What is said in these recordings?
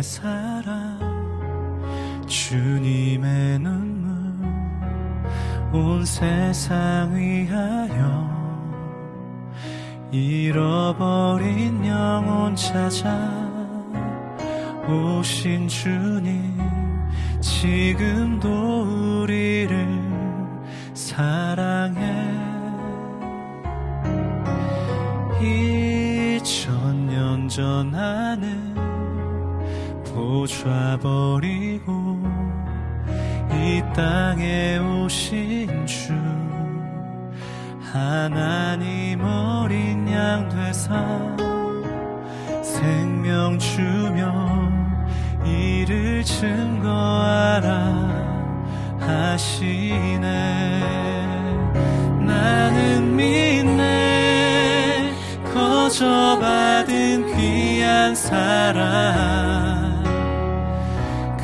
사랑 주님의 눈물 온 세상 위하여 잃어버린 영혼 찾아 오신 주님 지금도 우리를 사랑해 2000년 전 하늘 보좌버리고 이 땅에 오신 주 하나님 어린 양 되사 생명 주며 이를 증거하라 하시네. 나는 믿네 거저받은 귀한 사랑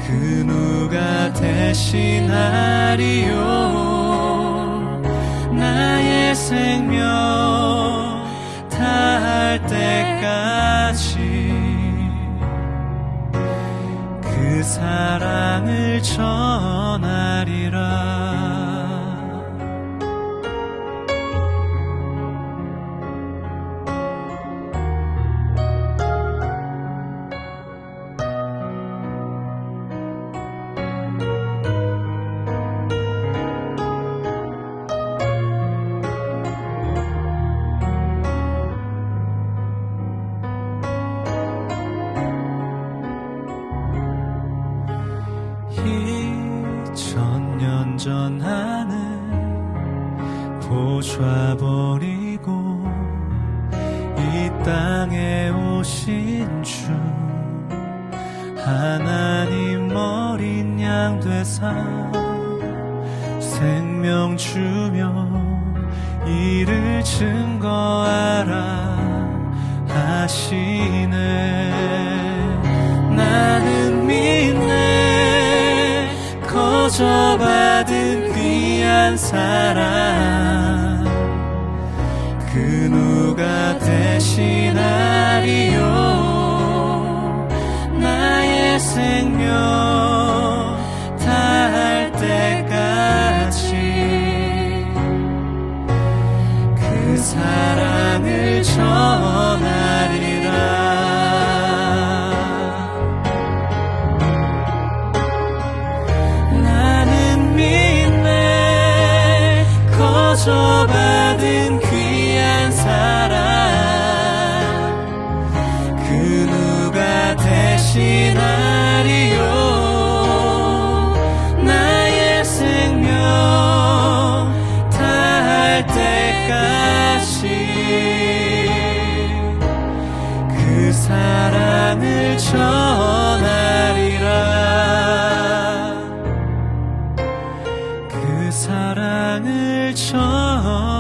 그 누가 대신하리요 나의 생명 다할 때까지 그 사랑을 전하리라. 전 하늘 보좌버리고 이 땅에 오신 주 하나님 어린 양 되사 생명 주며 이를 증거하라 하시네. 나는 믿네 거저받은 귀한 사랑 그 누가 대신하리요 나의 생명 다할 때까지 그 사랑을 전하리라. 거저받은 귀한 사랑 그 누가 대신하리요 나의 생명 다할 때까지 그 사랑을 전하리라. 그 사랑을 전하리라.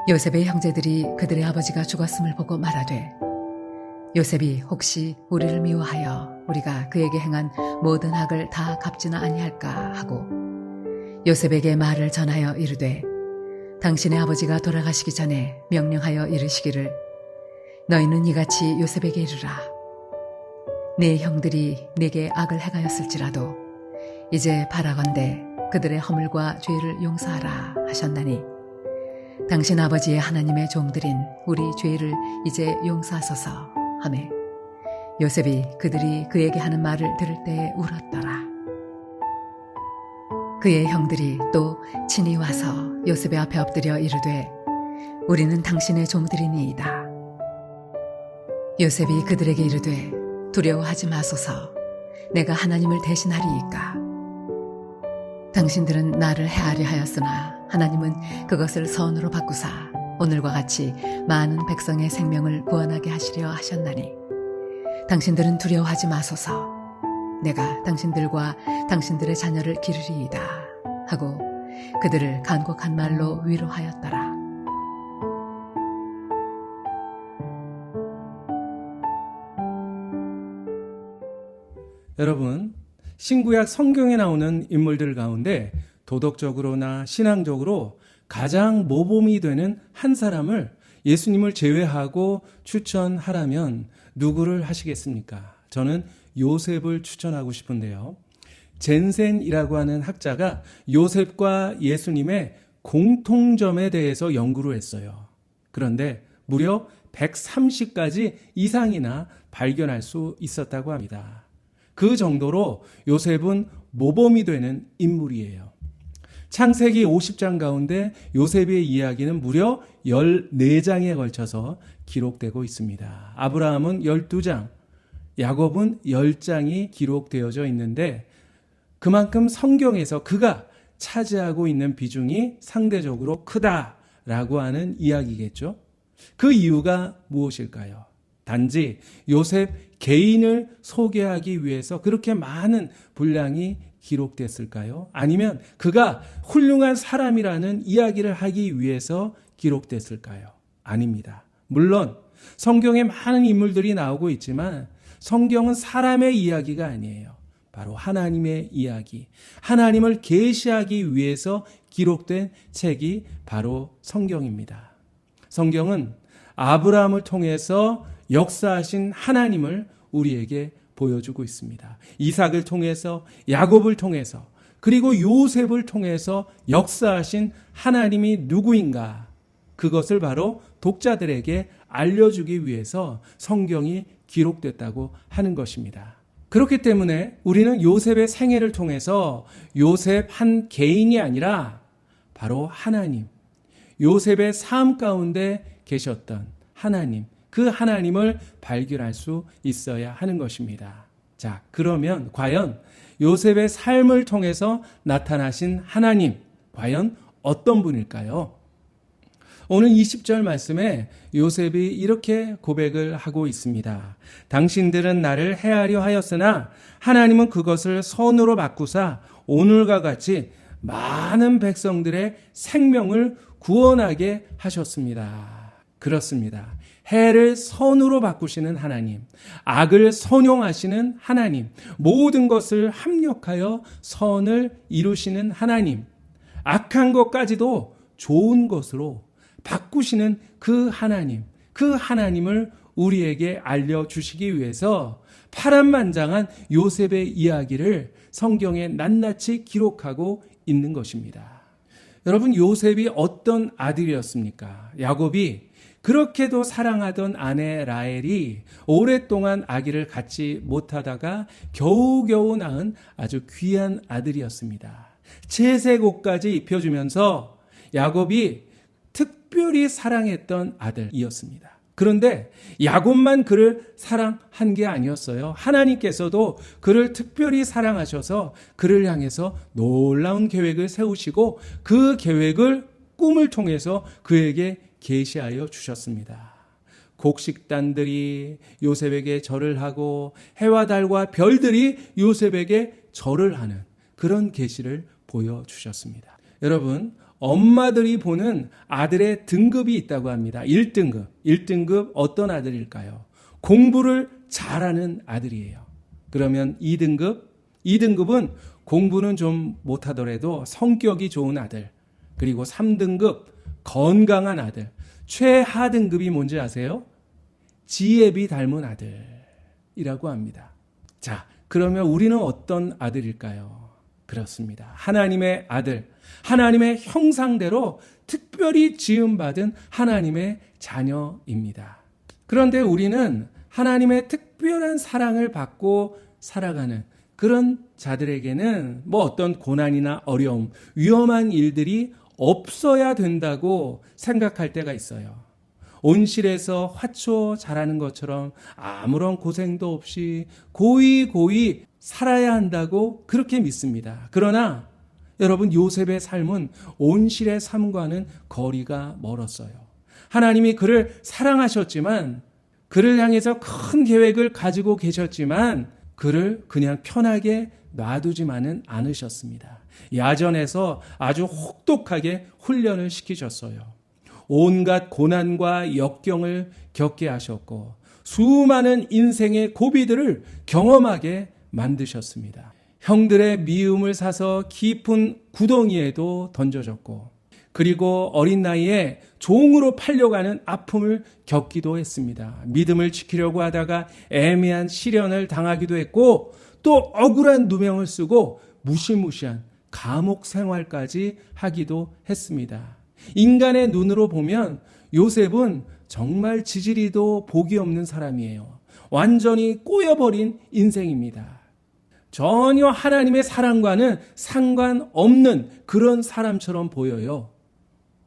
요셉의 형제들이 그들의 아버지가 죽었음을 보고 말하되 요셉이 혹시 우리를 미워하여 우리가 그에게 행한 모든 악을 다 갚지는 아니할까 하고 요셉에게 말을 전하여 이르되 당신의 아버지가 돌아가시기 전에 명령하여 이르시기를 너희는 이같이 요셉에게 이르라. 네 형들이 네게 악을 행하였을지라도 이제 바라건대 그들의 허물과 죄를 용서하라 하셨나니 당신 아버지의 하나님의 종들인 우리 죄를 이제 용서하소서 하매 요셉이 그들이 그에게 하는 말을 들을 때에 울었더라. 그의 형들이 또 친히 와서 요셉의 앞에 엎드려 이르되 우리는 당신의 종들이니이다. 요셉이 그들에게 이르되 두려워하지 마소서. 내가 하나님을 대신하리이까. 당신들은 나를 해하려 하였으나 하나님은 그것을 선으로 바꾸사 오늘과 같이 많은 백성의 생명을 구원하게 하시려 하셨나니 당신들은 두려워하지 마소서. 내가 당신들과 당신들의 자녀를 기르리이다 하고 그들을 간곡한 말로 위로하였더라. 여러분, 신구약 성경에 나오는 인물들 가운데 도덕적으로나 신앙적으로 가장 모범이 되는 한 사람을 예수님을 제외하고 추천하라면 누구를 하시겠습니까? 저는 요셉을 추천하고 싶은데요. 젠센이라고 하는 학자가 요셉과 예수님의 공통점에 대해서 연구를 했어요. 그런데 무려 130가지 이상이나 발견할 수 있었다고 합니다. 그 정도로 요셉은 모범이 되는 인물이에요. 창세기 50장 가운데 요셉의 이야기는 무려 14장에 걸쳐서 기록되고 있습니다. 아브라함은 12장, 야곱은 10장이 기록되어져 있는데 그만큼 성경에서 그가 차지하고 있는 비중이 상대적으로 크다라고 하는 이야기겠죠. 그 이유가 무엇일까요? 단지 요셉 개인을 소개하기 위해서 그렇게 많은 분량이 기록됐을까요? 아니면 그가 훌륭한 사람이라는 이야기를 하기 위해서 기록됐을까요? 아닙니다. 물론 성경에 많은 인물들이 나오고 있지만 성경은 사람의 이야기가 아니에요. 바로 하나님의 이야기, 하나님을 계시하기 위해서 기록된 책이 바로 성경입니다. 성경은 아브라함을 통해서 역사하신 하나님을 우리에게 보여주고 있습니다. 이삭을 통해서, 야곱을 통해서, 그리고 요셉을 통해서 역사하신 하나님이 누구인가? 그것을 바로 독자들에게 알려주기 위해서 성경이 기록됐다고 하는 것입니다. 그렇기 때문에 우리는 요셉의 생애를 통해서 요셉 한 개인이 아니라 바로 하나님, 요셉의 삶 가운데 계셨던 하나님, 그 하나님을 발견할 수 있어야 하는 것입니다. 자, 그러면 과연 요셉의 삶을 통해서 나타나신 하나님, 과연 어떤 분일까요? 오늘 20절 말씀에 요셉이 이렇게 고백을 하고 있습니다. 당신들은 나를 해하려 하였으나 하나님은 그것을 선으로 바꾸사 오늘과 같이 많은 백성들의 생명을 구원하게 하셨습니다. 그렇습니다. 해를 선으로 바꾸시는 하나님, 악을 선용하시는 하나님, 모든 것을 합력하여 선을 이루시는 하나님, 악한 것까지도 좋은 것으로 바꾸시는 그 하나님, 그 하나님을 우리에게 알려주시기 위해서 파란만장한 요셉의 이야기를 성경에 낱낱이 기록하고 있는 것입니다. 여러분, 요셉이 어떤 아들이었습니까? 야곱이 그렇게도 사랑하던 아내 라헬이 오랫동안 아기를 갖지 못하다가 겨우겨우 낳은 아주 귀한 아들이었습니다. 채색옷까지 입혀주면서 야곱이 특별히 사랑했던 아들이었습니다. 그런데 야곱만 그를 사랑한 게 아니었어요. 하나님께서도 그를 특별히 사랑하셔서 그를 향해서 놀라운 계획을 세우시고 그 계획을 꿈을 통해서 그에게 계시하여 주셨습니다. 곡식단들이 요셉에게 절을 하고 해와 달과 별들이 요셉에게 절을 하는 그런 계시를 보여주셨습니다. 여러분, 엄마들이 보는 아들의 등급이 있다고 합니다. 1등급. 1등급 어떤 아들일까요? 공부를 잘하는 아들이에요. 그러면 2등급? 2등급은 공부는 좀 못하더라도 성격이 좋은 아들. 그리고 3등급 건강한 아들. 최하 등급이 뭔지 아세요? 지혜비 닮은 아들이라고 합니다. 자, 그러면 우리는 어떤 아들일까요? 그렇습니다. 하나님의 아들, 하나님의 형상대로 특별히 지음받은 하나님의 자녀입니다. 그런데 우리는 하나님의 특별한 사랑을 받고 살아가는 그런 자들에게는 뭐 어떤 고난이나 어려움, 위험한 일들이 없어야 된다고 생각할 때가 있어요. 온실에서 화초 자라는 것처럼 아무런 고생도 없이 고이 살아야 한다고 그렇게 믿습니다. 그러나 여러분, 요셉의 삶은 온실의 삶과는 거리가 멀었어요. 하나님이 그를 사랑하셨지만, 그를 향해서 큰 계획을 가지고 계셨지만 그를 그냥 편하게 놔두지만은 않으셨습니다. 야전에서 아주 혹독하게 훈련을 시키셨어요. 온갖 고난과 역경을 겪게 하셨고 수많은 인생의 고비들을 경험하게 만드셨습니다. 형들의 미움을 사서 깊은 구덩이에도 던져졌고 그리고 어린 나이에 종으로 팔려가는 아픔을 겪기도 했습니다. 믿음을 지키려고 하다가 애매한 시련을 당하기도 했고 또 억울한 누명을 쓰고 무시무시한 감옥 생활까지 하기도 했습니다. 인간의 눈으로 보면 요셉은 정말 지지리도 복이 없는 사람이에요. 완전히 꼬여버린 인생입니다. 전혀 하나님의 사랑과는 상관없는 그런 사람처럼 보여요.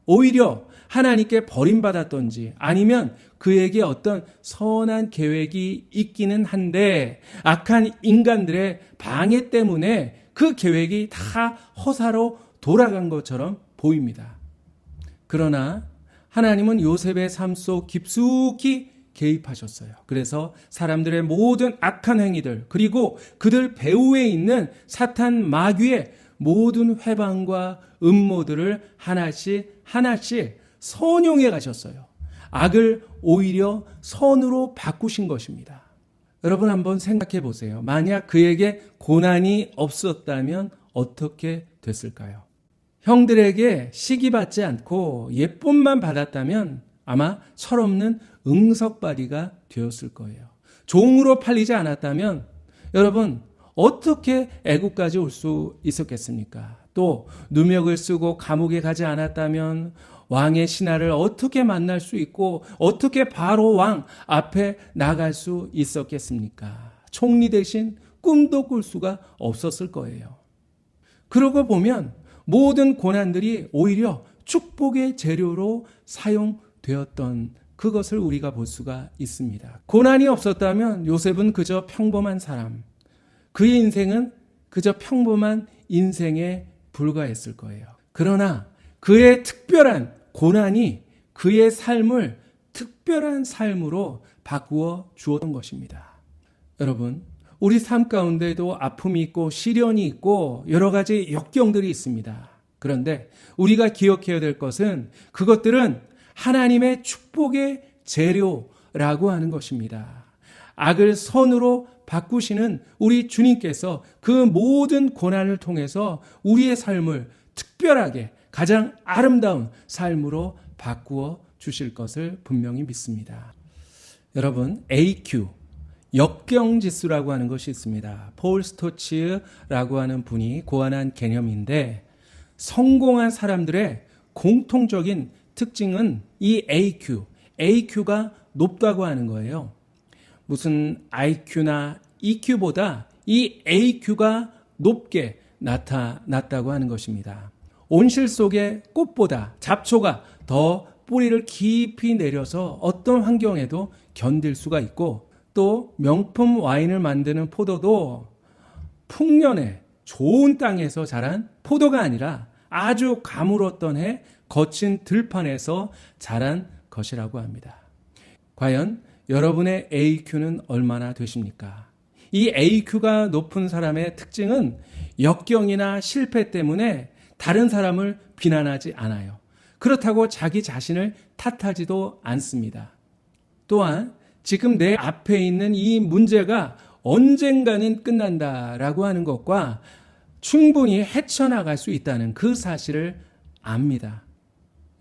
오히려 하나님께 버림받았던지 아니면 그에게 어떤 선한 계획이 있기는 한데 악한 인간들의 방해 때문에 그 계획이 다 허사로 돌아간 것처럼 보입니다. 그러나 하나님은 요셉의 삶 속 깊숙이 개입하셨어요. 그래서 사람들의 모든 악한 행위들 그리고 그들 배후에 있는 사탄 마귀의 모든 회방과 음모들을 하나씩 선용해 가셨어요. 악을 오히려 선으로 바꾸신 것입니다. 여러분 한번 생각해 보세요. 만약 그에게 고난이 없었다면 어떻게 됐을까요? 형들에게 시기받지 않고 예쁨만 받았다면 아마 철없는 응석바리가 되었을 거예요. 종으로 팔리지 않았다면 여러분 어떻게 애국까지 올 수 있었겠습니까? 또 누명을 쓰고 감옥에 가지 않았다면 왕의 신하를 어떻게 만날 수 있고 어떻게 바로 왕 앞에 나갈 수 있었겠습니까? 총리 대신 꿈도 꿀 수가 없었을 거예요. 그러고 보면 모든 고난들이 오히려 축복의 재료로 사용되었던 그것을 우리가 볼 수가 있습니다. 고난이 없었다면 요셉은 그저 평범한 사람, 그의 인생은 그저 평범한 인생에 불과했을 거예요. 그러나 그의 특별한 고난이 그의 삶을 특별한 삶으로 바꾸어 주었던 것입니다. 여러분, 우리 삶 가운데도 아픔이 있고 시련이 있고 여러 가지 역경들이 있습니다. 그런데 우리가 기억해야 될 것은 그것들은 하나님의 축복의 재료라고 하는 것입니다. 악을 선으로 바꾸시는 우리 주님께서 그 모든 고난을 통해서 우리의 삶을 특별하게 가장 아름다운 삶으로 바꾸어 주실 것을 분명히 믿습니다. 여러분, AQ, 역경지수라고 하는 것이 있습니다. 폴 스토츠라고 하는 분이 고안한 개념인데 성공한 사람들의 공통적인 특징은 이 AQ가 높다고 하는 거예요. 무슨 IQ나 EQ보다 이 AQ가 높게 나타났다고 하는 것입니다. 온실 속의 꽃보다 잡초가 더 뿌리를 깊이 내려서 어떤 환경에도 견딜 수가 있고 또 명품 와인을 만드는 포도도 풍년에 좋은 땅에서 자란 포도가 아니라 아주 가물었던 해 거친 들판에서 자란 것이라고 합니다. 과연 여러분의 AQ는 얼마나 되십니까? 이 AQ가 높은 사람의 특징은 역경이나 실패 때문에 다른 사람을 비난하지 않아요. 그렇다고 자기 자신을 탓하지도 않습니다. 또한 지금 내 앞에 있는 이 문제가 언젠가는 끝난다라고 하는 것과 충분히 헤쳐나갈 수 있다는 그 사실을 압니다.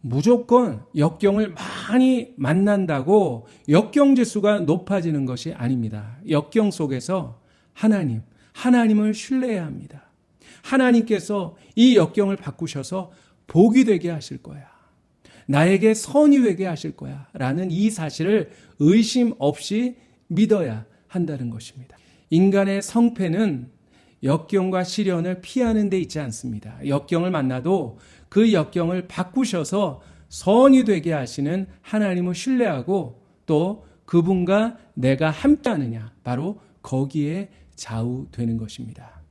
무조건 역경을 많이 만난다고 역경지수가 높아지는 것이 아닙니다. 역경 속에서 하나님을 신뢰해야 합니다. 하나님께서 이 역경을 바꾸셔서 복이 되게 하실 거야. 나에게 선이 되게 하실 거야. 라는 이 사실을 의심 없이 믿어야 한다는 것입니다. 인간의 성패는 역경과 시련을 피하는 데 있지 않습니다. 역경을 만나도 그 역경을 바꾸셔서 선이 되게 하시는 하나님을 신뢰하고 또 그분과 내가 함께하느냐, 바로 거기에 좌우되는 것입니다.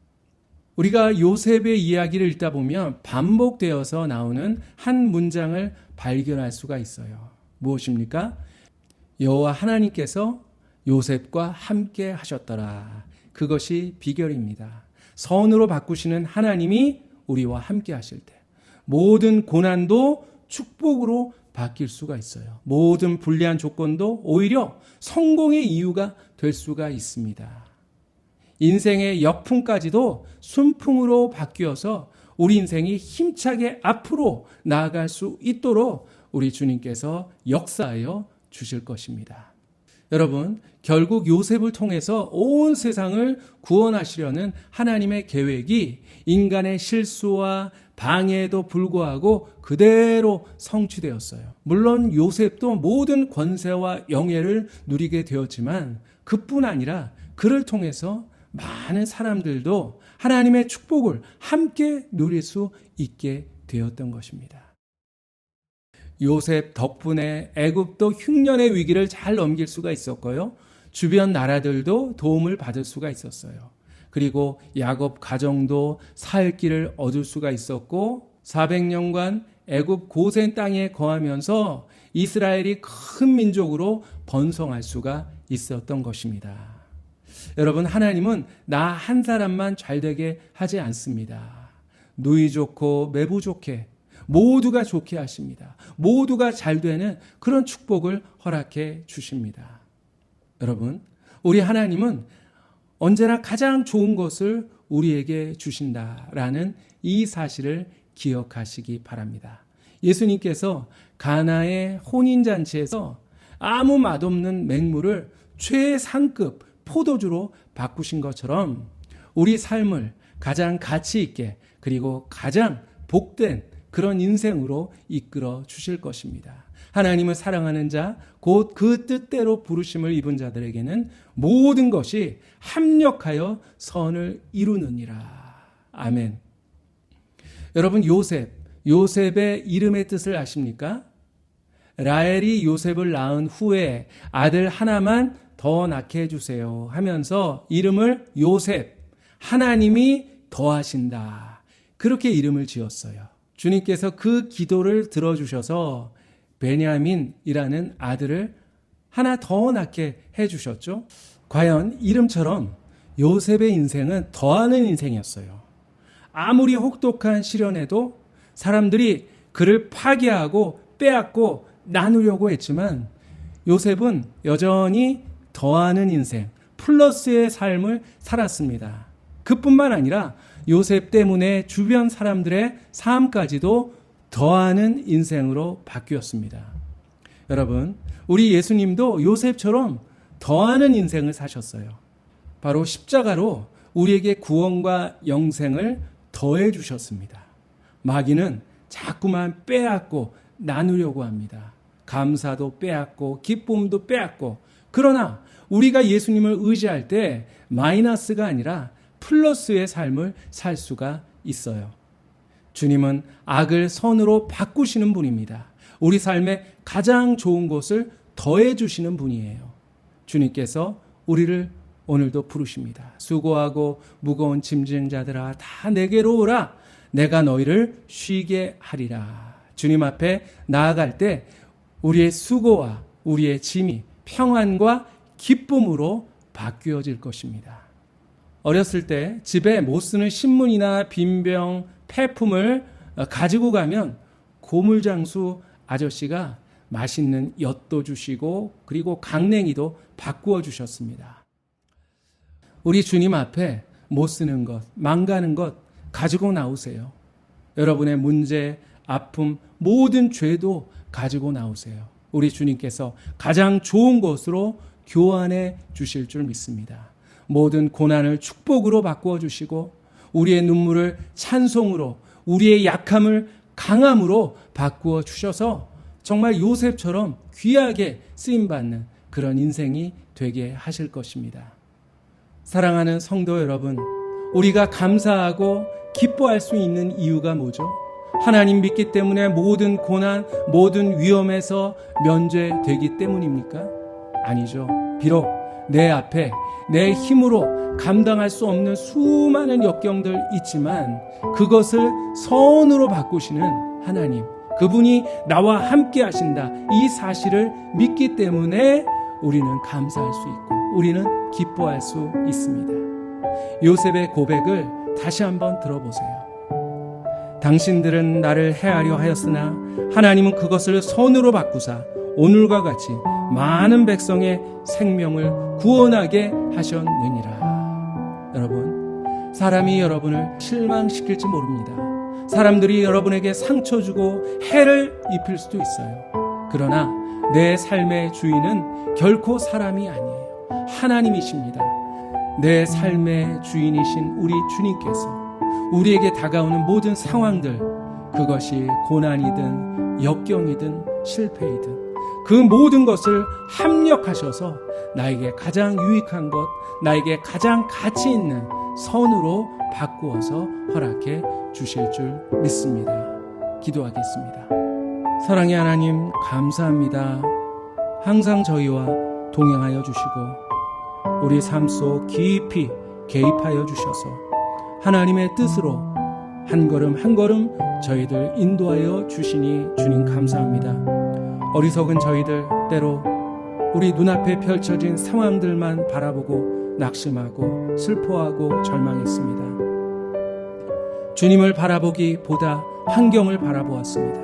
우리가 요셉의 이야기를 읽다 보면 반복되어서 나오는 한 문장을 발견할 수가 있어요. 무엇입니까? 여호와 하나님께서 요셉과 함께 하셨더라. 그것이 비결입니다. 선으로 바꾸시는 하나님이 우리와 함께 하실 때 모든 고난도 축복으로 바뀔 수가 있어요. 모든 불리한 조건도 오히려 성공의 이유가 될 수가 있습니다. 인생의 역풍까지도 순풍으로 바뀌어서 우리 인생이 힘차게 앞으로 나아갈 수 있도록 우리 주님께서 역사하여 주실 것입니다. 여러분, 결국 요셉을 통해서 온 세상을 구원하시려는 하나님의 계획이 인간의 실수와 방해에도 불구하고 그대로 성취되었어요. 물론 요셉도 모든 권세와 영예를 누리게 되었지만 그뿐 아니라 그를 통해서 많은 사람들도 하나님의 축복을 함께 누릴 수 있게 되었던 것입니다. 요셉 덕분에 애굽도 흉년의 위기를 잘 넘길 수가 있었고요. 주변 나라들도 도움을 받을 수가 있었어요. 그리고 야곱 가정도 살 길을 얻을 수가 있었고 400년간 애굽 고센 땅에 거하면서 이스라엘이 큰 민족으로 번성할 수가 있었던 것입니다. 여러분, 하나님은 나 한 사람만 잘되게 하지 않습니다. 누이 좋고 매부 좋게 모두가 좋게 하십니다. 모두가 잘 되는 그런 축복을 허락해 주십니다. 여러분, 우리 하나님은 언제나 가장 좋은 것을 우리에게 주신다라는 이 사실을 기억하시기 바랍니다. 예수님께서 가나의 혼인잔치에서 아무 맛없는 맹물을 최상급 포도주로 바꾸신 것처럼 우리 삶을 가장 가치 있게 그리고 가장 복된 그런 인생으로 이끌어 주실 것입니다. 하나님을 사랑하는 자, 곧 그 뜻대로 부르심을 입은 자들에게는 모든 것이 합력하여 선을 이루느니라. 아멘. 여러분, 요셉의 이름의 뜻을 아십니까? 라헬이 요셉을 낳은 후에 아들 하나만 더 낳게 해주세요 하면서 이름을 요셉, 하나님이 더하신다, 그렇게 이름을 지었어요. 주님께서 그 기도를 들어주셔서 베냐민이라는 아들을 하나 더 낳게 해주셨죠. 과연 이름처럼 요셉의 인생은 더하는 인생이었어요. 아무리 혹독한 시련에도 사람들이 그를 파괴하고 빼앗고 나누려고 했지만 요셉은 여전히 더하는 인생, 플러스의 삶을 살았습니다. 그뿐만 아니라 요셉 때문에 주변 사람들의 삶까지도 더하는 인생으로 바뀌었습니다. 여러분, 우리 예수님도 요셉처럼 더하는 인생을 사셨어요. 바로 십자가로 우리에게 구원과 영생을 더해 주셨습니다. 마귀는 자꾸만 빼앗고 나누려고 합니다. 감사도 빼앗고 기쁨도 빼앗고, 그러나 우리가 예수님을 의지할 때 마이너스가 아니라 플러스의 삶을 살 수가 있어요. 주님은 악을 선으로 바꾸시는 분입니다. 우리 삶에 가장 좋은 것을 더해 주시는 분이에요. 주님께서 우리를 오늘도 부르십니다. 수고하고 무거운 짐진 자들아 다 내게로 오라. 내가 너희를 쉬게 하리라. 주님 앞에 나아갈 때 우리의 수고와 우리의 짐이 평안과 기쁨으로 바뀌어질 것입니다. 어렸을 때 집에 못 쓰는 신문이나 빈병, 폐품을 가지고 가면 고물장수 아저씨가 맛있는 엿도 주시고 그리고 강냉이도 바꾸어 주셨습니다. 우리 주님 앞에 못 쓰는 것, 망가는 것 가지고 나오세요. 여러분의 문제, 아픔, 모든 죄도 가지고 나오세요. 우리 주님께서 가장 좋은 것으로 교환해 주실 줄 믿습니다. 모든 고난을 축복으로 바꾸어 주시고 우리의 눈물을 찬송으로, 우리의 약함을 강함으로 바꾸어 주셔서 정말 요셉처럼 귀하게 쓰임받는 그런 인생이 되게 하실 것입니다. 사랑하는 성도 여러분, 우리가 감사하고 기뻐할 수 있는 이유가 뭐죠? 하나님 믿기 때문에 모든 고난, 모든 위험에서 면제되기 때문입니까? 아니죠. 비록 내 앞에 내 힘으로 감당할 수 없는 수많은 역경들 있지만 그것을 선으로 바꾸시는 하나님, 그분이 나와 함께 하신다, 이 사실을 믿기 때문에 우리는 감사할 수 있고 우리는 기뻐할 수 있습니다. 요셉의 고백을 다시 한번 들어보세요. 당신들은 나를 해하려 하였으나 하나님은 그것을 선으로 바꾸사 오늘과 같이 많은 백성의 생명을 구원하게 하셨느니라. 여러분, 사람이 여러분을 실망시킬지 모릅니다. 사람들이 여러분에게 상처 주고 해를 입힐 수도 있어요. 그러나 내 삶의 주인은 결코 사람이 아니에요. 하나님이십니다. 내 삶의 주인이신 우리 주님께서 우리에게 다가오는 모든 상황들, 그것이 고난이든 역경이든 실패이든 그 모든 것을 합력하셔서 나에게 가장 유익한 것, 나에게 가장 가치 있는 선으로 바꾸어서 허락해 주실 줄 믿습니다. 기도하겠습니다. 사랑의 하나님, 감사합니다. 항상 저희와 동행하여 주시고 우리 삶 속 깊이 개입하여 주셔서 하나님의 뜻으로 한 걸음 한 걸음 저희들 인도하여 주시니 주님 감사합니다. 어리석은 저희들 때로 우리 눈앞에 펼쳐진 상황들만 바라보고 낙심하고 슬퍼하고 절망했습니다. 주님을 바라보기보다 환경을 바라보았습니다.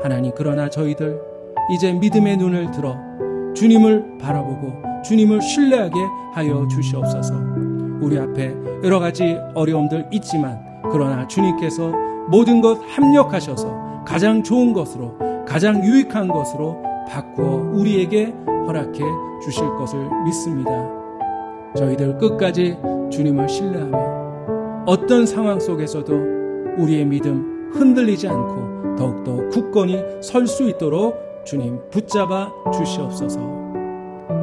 하나님, 그러나 저희들 이제 믿음의 눈을 들어 주님을 바라보고 주님을 신뢰하게 하여 주시옵소서. 우리 앞에 여러 가지 어려움들 있지만 그러나 주님께서 모든 것 합력하셔서 가장 좋은 것으로, 가장 유익한 것으로 바꾸어 우리에게 허락해 주실 것을 믿습니다. 저희들 끝까지 주님을 신뢰하며 어떤 상황 속에서도 우리의 믿음 흔들리지 않고 더욱더 굳건히 설 수 있도록 주님 붙잡아 주시옵소서.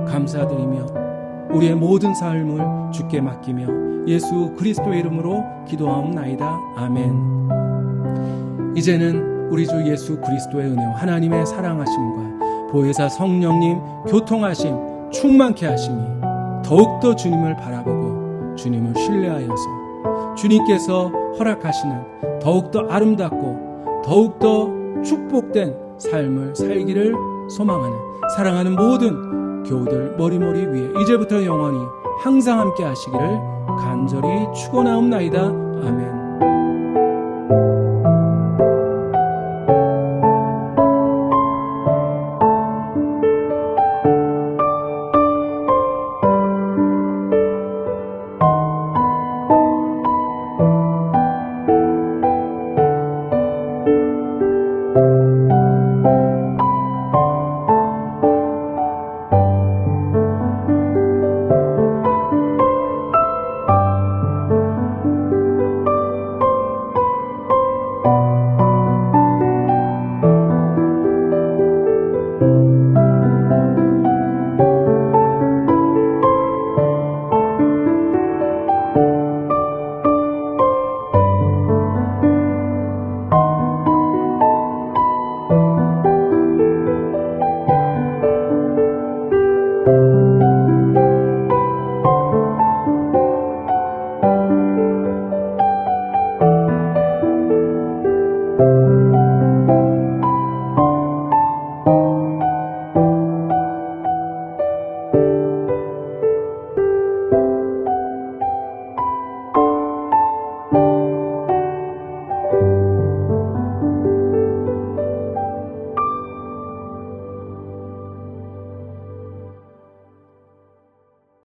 감사드리며 우리의 모든 삶을 주께 맡기며 예수 그리스도의 이름으로 기도하옵나이다. 아멘. 이제는 우리 주 예수 그리스도의 은혜와 하나님의 사랑하심과 보혜사 성령님 교통하심 충만케 하시니 더욱더 주님을 바라보고 주님을 신뢰하여서 주님께서 허락하시는 더욱더 아름답고 더욱더 축복된 삶을 살기를 소망하는 사랑하는 모든 교우들 머리머리 위에 이제부터 영원히 항상 함께 하시기를 간절히 축원하옵나이다. 아멘.